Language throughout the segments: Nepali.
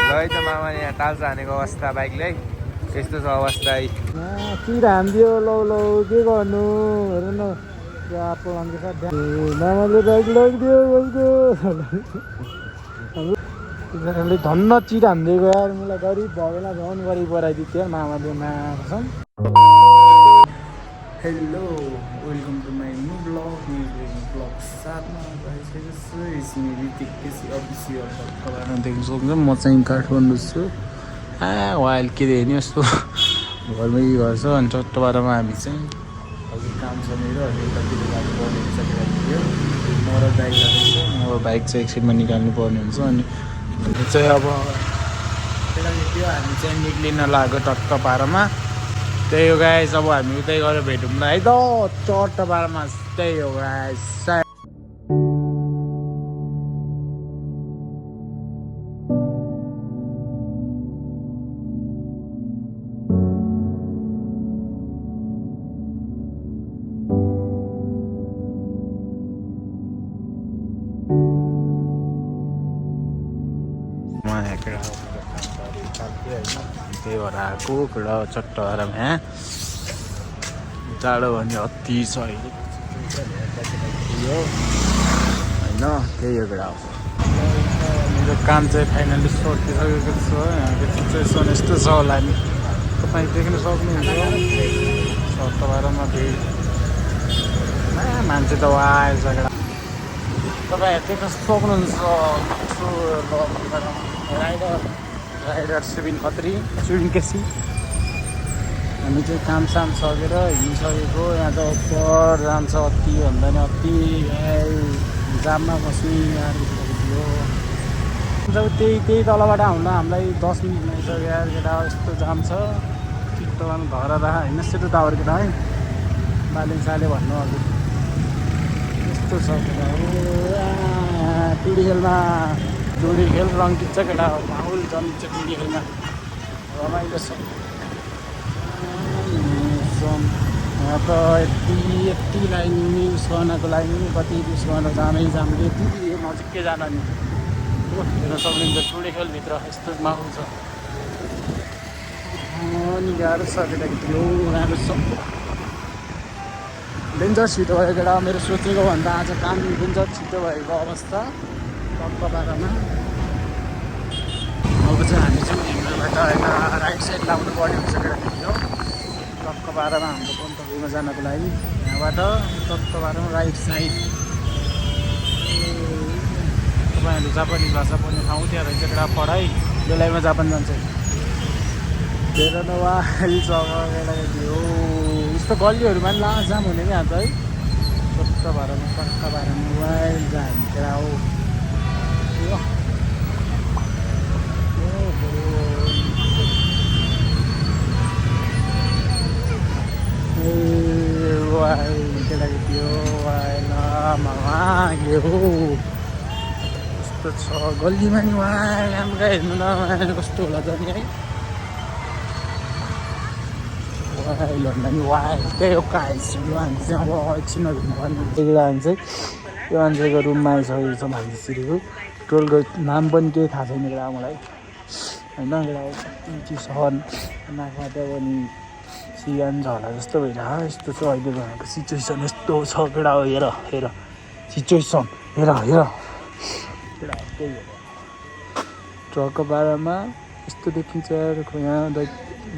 है त मामा यहाँ टाल्सा हानेको अवस्था बाइकलाई यस्तो छ अवस्था चिरा हानिदियो लौ लौ के गर्नु हेर न मामाले बाइक लगिदियो उसको धन्न चिरा हानिदिएको यार मलाई गरिब भएला झन् गरिब बनाइदिन्थ्यो मामाले मार्छन्। Hello welcome to my new blog blog साथमा भइसकेको छु इसमी ऋतिक केसी अफिसियल तपाईँहरू देख्न सक्नुहुन्छ। म चाहिँ काठमाडौँ छु वाइल के हेर्ने यस्तो घरमै घर छ अनि चट्टबारमा हामी चाहिँ हजुर काम छ मेरो अहिले कतिले जानु पर्ने हुन्छ थियो म र बाइक जाँदैछ। म बाइक चाहिँ एकछिनमा निकाल्नु पर्ने हुन्छ अनि चाहिँ अब त्यो हामी चाहिँ निक्लिन लाग्यो चट्टपारामा। त्यही हो गाइस अब हामी उतै गएर भेटौँ न है त चट्टपारामा। त्यही हो गाइस त्यही भएर आएको केटा चट्टपारामा यहाँ जाडो भने अति छ अहिले होइन। त्यही हो केटा मेरो काम चाहिँ फाइनली सकिसकेको छ। यहाँको सिचुएसन यस्तो छ होला नि तपाईँ देख्न सक्नुहुन्छ। चट्टपारामा भिड मान्छे त आएछ केटा तपाईँहरू देख्न सक्नुहुन्छ। राइडर सुबिन खत्री सुबिन केसी हामी चाहिँ कामसाम सकेर हिँडिसकेको। यहाँ त पर जान्छ अति भन्दा नि अति जाममा बस्ने थियो। जब त्यही तलबाट आउँदा हामीलाई 10 मिनट लागिसक्यो यार केटा यस्तो जाम छ। चित्तवन घर होइन सेतो टावर केटा है बालिङ साले भन्नु हजुर यस्तो छ केटा टुडी खेलमा टुडी खेल रङ किन्छ केटा माहौल जमिन्छ टुडी खेलमा रमाइलो छ। यहाँ त यति लाइन युज गर्नको लागि कति युज गर्न जामै जामले यति नजिकै जान नि हेर्न सक्नुहुन्छ। टुडी खेलभित्र यस्तो माहौल छ अनि गाह्रो छ केटाकेटी गाह्रो छ। डेन्जर छिटो भयो केटा मेरो सोचेको भन्दा आज काम डेन्जर छिटो भएको अवस्था चट्टपारामा। अब चाहिँ हामी चाहिँ हिँड्नबाट यता राइट साइड लाउनु पर्ने हुन्छ केटाकेटी हो चट्टपारामा हाम्रो गन्तव्यमा जानको लागि। यहाँबाट चट्टपारामा राइट साइड तपाईँहरू जापानी भाषा पढ्ने ठाउँ त्यहाँ रहेछ केटा पढाइ बेलायमा जापान जान्छ हेर न वाइल जग्गा केटाकेटी हो। यस्तो गल्लीहरूमा पनि लास्ट जाम हुने क्या त है चट्टपारामा वाइल जाम केटा हो। वाइल केटाकेटी हो वाइल मामा के हो यस्तो छ गल्लीमा नि वाइल राम्रो हेर्नु न कस्तो होला जाने है वाइल भन्दा नि वाइल। त्यही हो गाइस यो मान्छे अब एकछिनहरू भन्नु त्यही चाहिँ यो मान्छेको रुममा आइसकेको छ मान्छेको टोलको नाम पनि केही थाहा छैन केटा मलाई होइन केटा कति सहन नाकमा त पनि सिगान झला जस्तो भइरहेको यस्तो छ अहिले घरको सिचुएसन यस्तो छ केटा हो। हेर हेर सिचुएसन हेर हेर केटा त्यही हो चट्टपारामा यस्तो देखिन्छ यार यहाँ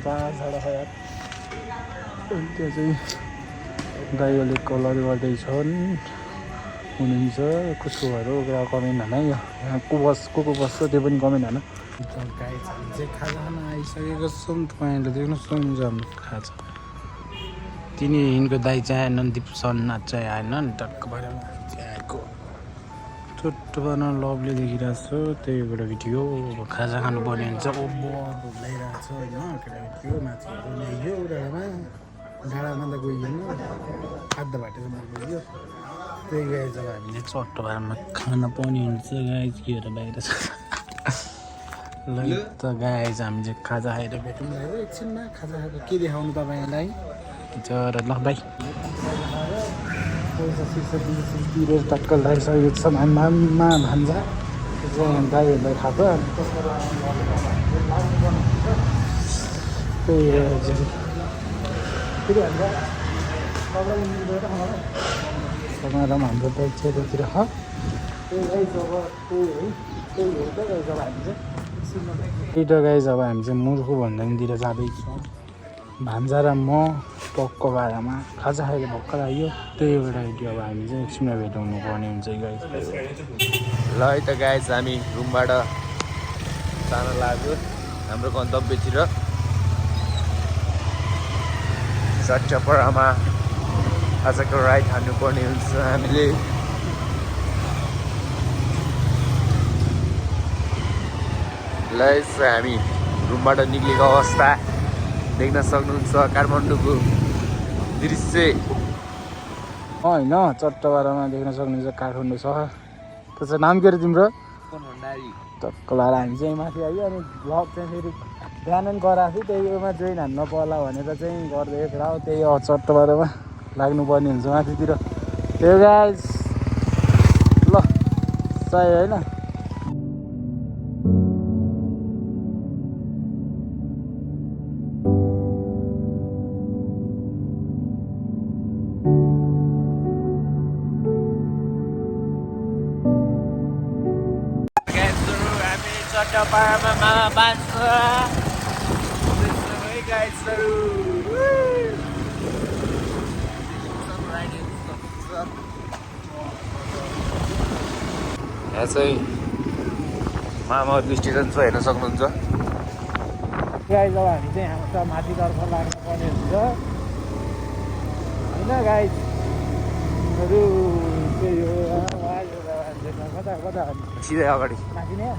जहाँ झाडा छ यार। त्यहाँ चाहिँ दाइहरूले कलर गर्दैछन् हुनुहुन्छ कसको घर हो केटा कमेन्ट होइन है। यहाँ को बस्छ त्यो पनि कमेन्ट होइन। गाई चाहिँ खाजा खान आइसकेको छौँ तपाईँहरूले देख्न सक्नुहुन्छ हाम्रो खाजा। तिनी यिनको दाइ चाहिँ आएन दिप सन्ना चाहिँ आएन नि चट्टपारामा चाहिँ आएको चट्टपारामा लभले देखिरहेको छु। त्यही एउटा भिडियो अब खाजा खानुपर्ने हुन्छ। भोक लगाइरहेको छ होइन केटाकेटी हो माछाहरू ल्याइयो डाँडामा डाँडामा त गइएन आधा बाटो चाहिँ गइयो। त्यही गाई जब हामीले चट्टपारामा खान पाउने हुन्छ गाई के भएर बाहिर छ ल त गाई हामी चाहिँ खाजा खाएर भेटौँ एकछिनमा। खाजा खाएको के देखाउनु तपाईँलाई जरा ल भाइ पैसा सिसा तिरेर टक्क लगाइसकेको छ मामा भान्जा गाईहरूलाई खाएको अनि त्यही फेरि समाएर पनि हाम्रो बाइक चाहिँ यतातिर त्यही गाइज अब हामी चाहिँ मुर्खु भन्दातिर जाँदैछौँ भान्जा र म पक्को भाडामा खाजा खाएर भर्खर आयो त्यही एउटा भिडियो अब हामी चाहिँ एकछिनमा भेटाउनु पर्ने हुन्छ गाइज ल है त गाइज हामी रुमबाट जान लाग्यो हाम्रो गन्तव्यतिर चट्टपरामा आजको राइड हान्नुपर्ने हुन्छ हामीले ल हामी रुमबाट निक्लेको अवस्था देख्न सक्नुहुन्छ काठमाडौँको दृश्य होइन चट्टपारामा देख्न सक्नुहुन्छ काठमाडौँ सहर त्यो चाहिँ नाम के अरे तिम्रो टक्क लाएर हामी चाहिँ माथि आयो अनि भ्लग चाहिँ फेरि बिहान पनि गराएको थिएँ त्यहीमा जोइन हान्न पर्ला भनेर चाहिँ गरिदिएको थियो त्यही चट्टपारामा लाग्नुपर्ने हुन्छ माथितिर त्यो गाइस ल चाहिँ होइन चट्टपारामा बाँच्छ गाइसहरू यहाँ चाहिँ मामाहरूको स्टेसन छ हेर्न सक्नुहुन्छ गाइस अब हामी चाहिँ हाम्रो माथितर्फ लाग्नुपर्ने हुन्छ होइन गाइसहरू त्यही हो कता कता सिधै अगाडि माथि नै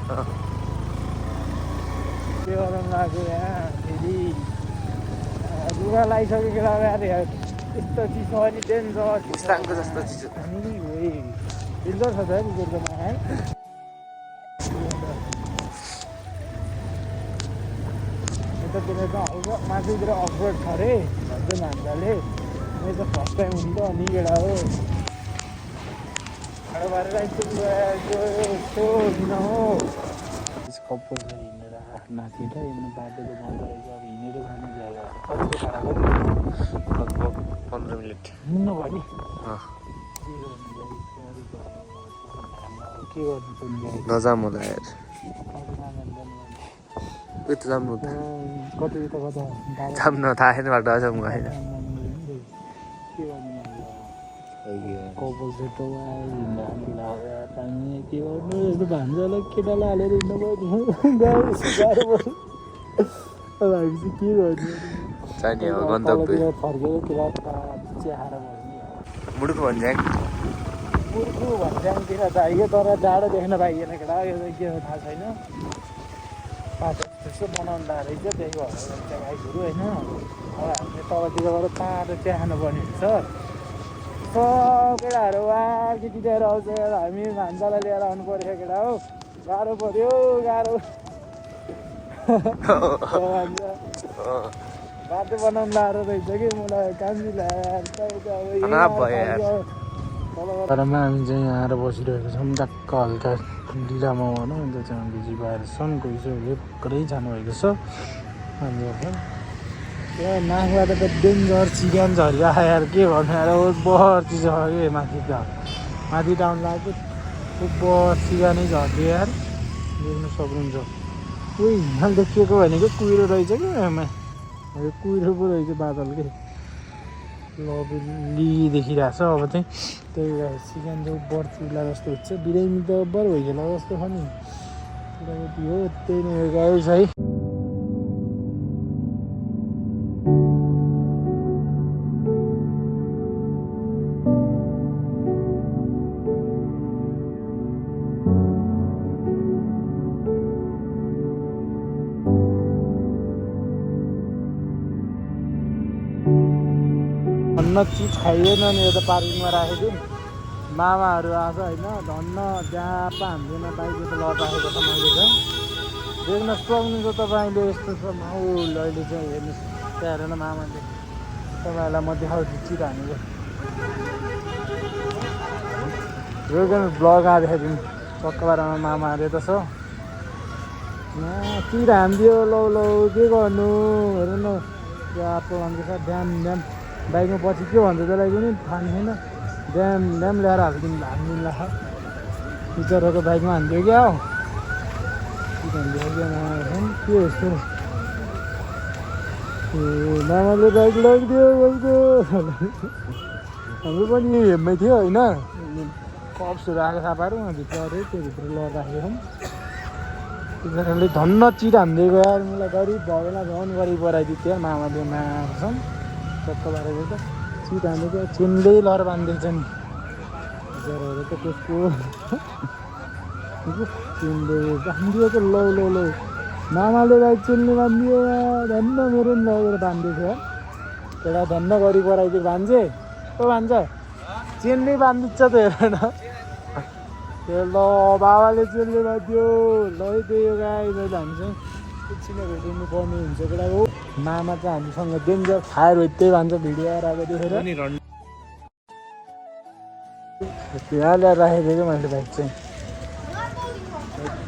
त्यो गरम लाग्यो यहाँ फेरि लुगा लगाइसकेको अगाडि यस्तो चिसो अनि डेन्जर मुस्ताङको जस्तो चिसो डेन्जर छ त कुकुरकोमा है यतातिर त हल्का माथितिर अफरोड छ अरे भन्छ मान्छेले मैले त फर्स्ट टाइम हुन्छ अनि केटा हो भएर यस्तो किन हो कम्पलसरी हिँडेर माथि त हिँड्नु बाटो त बन्द रहेछ अब हिँडेर जाने जग्गा कति टाढा लगभग 15 मिनट हिँड्नु भयो नि के गर्नु नजाम होला यार उता जाम्नु त कति त कता जाम्न थाहा छैन बाटो अझ म होइन कपाल सेटो हिँड्दा के गर्नु यस्तो भान्जालाई केटालाई हालेर हिँड्नु पर्यो गाह्रो पर्यो अब हामी चाहिँ के गर्नु चाहिने हो गन्तव्य फर्केर केटा चिया खाएर बस्ने मुडुको भन्ज्याङ मुर्खु भन्ज्याङतिर चाहियो तर जाडो देख्न पाइएन केटा यो चाहिँ के हो थाहा छैन पाटो त्यस्तो बनाउँदा रहेछ त्यही भएर गाईहरू होइन अब हामीले तलतिरबाट पाटो चिया खानुपर्ने हुन्छ केटाहरू वा केटीतिर आउँछ हामी भान्जालाई लिएर आउनु पऱ्यो केटा हो गाह्रो पऱ्यो गाह्रो बाटो बनाउनु लाएर रहेछ कि मलाई कामजी घरमा हामी चाहिँ यहाँ आएर बसिरहेको छौँ टक्क हल्का ढिलामा भनौँ अन्त चाहिँ हामी जिबाएर छन् गइसक्यो भर्खरै जानुभएको छ हाम्रो त्यो नाकबाट त डेन्जर चिकन झरिरहेको यार के भन्नु यार बर चिज छ कि माथि टाउन लाग्यो बर चिकनै झर्थ्यो यार देख्न सक्नुहुन्छ उही हिँड्न देखिएको भनेको कुहिरो रहेछ कि यहाँ कुहिरो पो रहेछ बादल के लबली देखिरहेको छ अब चाहिँ त्यही भएर चिकन चाहिँ बर चुला जस्तो हुन्छ बिरामी त बर भइसक्यो जस्तो छ नि केटाकेटी हो त्यही नै गयो है धन्न चिज खाइएन नि यता पार्किङमा राखेको मामाहरू आएको होइन धन्न त्यहाँ पा हाम्रोमा बाइक त लटाएको छ मैले चाहिँ देख्न सक्नुहुन्छ तपाईँले यस्तो छ माहौल अहिले चाहिँ हेर्नुहोस् त्यहाँ हेरेन मामाले तपाईँहरूलाई म देखाउँछु चिज हानेको यो ब्लग आएर देखाइदिनु चक्कबारमा मामाहरू त छ तिर हानिदियो लौ लौ के गर्नु हेर्नु न त्यो आप्पो भन्दैछ ड्याम ड्याम बाइकमा पछि के भन्छ त्यसलाई पनि थाहा छैन ड्याम ड्याम ल्याएर हालिदिनु टिचरहरूको बाइकमा हानिदियो क्या हो के यस्तो मामाले बाइक लगिदियो बाइकको हाम्रो पनि हेममै थियो होइन कप्सहरू आएको थापाहरू भित्र अरे त्यो भित्र लड राखेको टिचरहरूले धन्न चिट हान्दै गयो यार मलाई गरिब भएन झन् गरिब बनाइदियो थियो मामाले मार्छन् चक्क बारेको त चिट हान्दै चेन्दै लड बाँधिदिएको छ नि टिचरहरू त त्यसको चेन्दै बाँधिदियो त लौ लौ लौ मामाले बाइक चेन्ने बाँधिदियो धन्न मेरो नि लगेर बाँधिदिएको थियो एउटा धन्न गरिब बनाइदियो भान्जे ओ भान्छ चेन्नै बाँधिदिन्छ त हेर न त्यो ल बाबाले चेन्ने बाँधिदियो लैदियो गाई मैले हामी चाहिँ एकछिन भेटिनु पर्ने हुन्छ केटा हो मामा चाहिँ हामीसँग डेन्जर फायर हो त्यही भन्छ भिडियो आएको देखेर यहाँ ल्याएर राखिदिएको मैले बाइक चाहिँ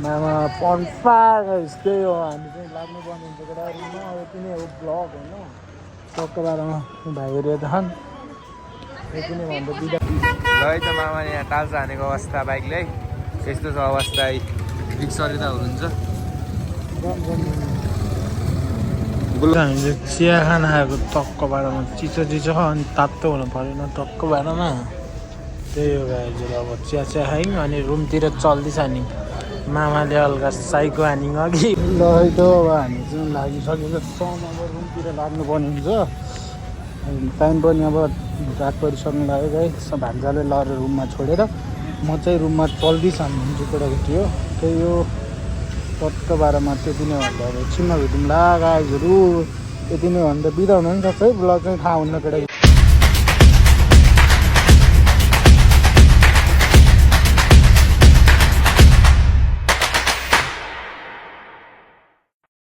मामा पन्पा यस्तै हो हामी चाहिँ लाग्नु पर्ने हुन्छ केटा रुममा अब यति नै हो ब्लग होइन सक्क बाह्रमा भाइहरू यता यति नै भन्दा बिदा ल त मामाले यहाँ टाल्सा हानेको अवस्था बाइकले यस्तो छ अवस्था रिक्सरी त हुनुहुन्छ हामीले चिया खाना खाएको टक्क बाह्रमा चिसो चिसो अनि तातो हुनु परेन टक्क बाह्रमा त्यही हो गाइजहरू अब चिया चिया खायौँ अनि रुमतिर चल्दैछ नि मामाले हल्का साइको हान्यौँ अघि ल त अब हामी चाहिँ लागिसकेको छौँ अब रुमतिर लाग्नुपर्ने हुन्छ टाइम पनि अब रात परिसक्नु लाग्यो गाइस भान्जाले लगेर रुममा छोडेर म चाहिँ रुममा चल्दैछ भन्छु केटाकेटी हो त्यही हो टक्क बाह्रमा त्यति नै भन्दा अब एकछिनमा भेटौँ ला गाइजहरू यति नै भन्दा बिदा हुनु नि सक्छ है ब्लग चाहिँ थाहा हुन्न केटाकेटी